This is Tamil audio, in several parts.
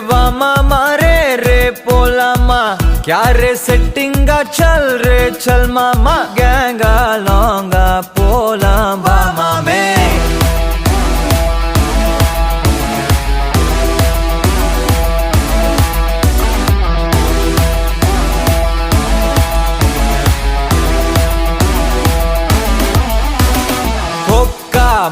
वामा मारे रे पोलामा क्या रे सेटिंगा चल रे चल मामा गैंगा लौंगा पोला वामा में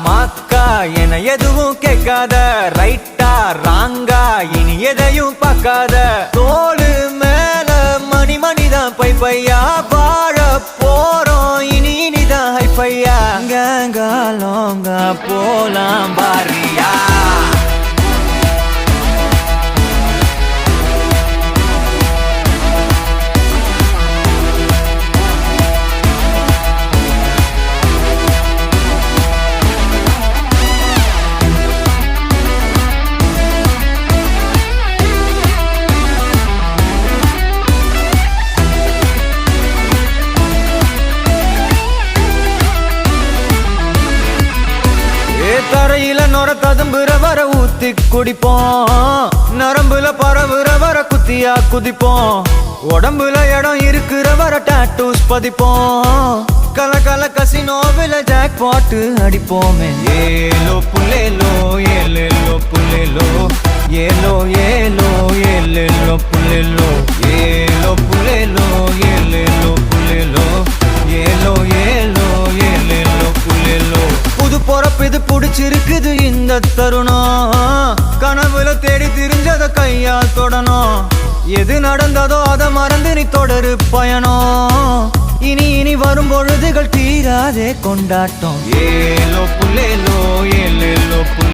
மாக்கா என எதுவும் கேட்காத ரைட்டா ராங்கா இனி எதையும் பார்க்காத தோளு மேல மணி மணிதான் பை பையா வாழ போறோம் இனி இனிதான் ஹை பையா கேங்கா லோங்கா போலாம் பாரியா தரையில நொர ததும்புற வர ஊத்தி குடிப்போம் நரம்புல பரவுற வர குத்தியா குதிப்போம் உடம்புல இடம் இருக்கிற வர டாட்டூஸ் பதிப்போம் கல கல கசினோவில ஜாக் பாட்டு அடிப்போமே ஏலோ புல்லேலோ ஏலேலோ புல்லேலோ ஏலோ ஏலோ ஏலேலோ புல்லேலோ ஏலோ புல்லேலோ ஏலேலோ புல்லேலோ ஏலோ ஏலோ ஏலேலோ புல்லேலோ புது பொறப்பு இது புடிச்சிருக்குது இந்த தருணம் கனவுல தேடி திரிஞ்சத கையால் தொடணும் எது நடந்ததோ அதை மறந்து நீ தொடரு பயணம் இனி இனி வரும் பொழுதுகள் தீராதே கொண்டாட்டம் ஏலோ புல்லேலோ ஏலேலோ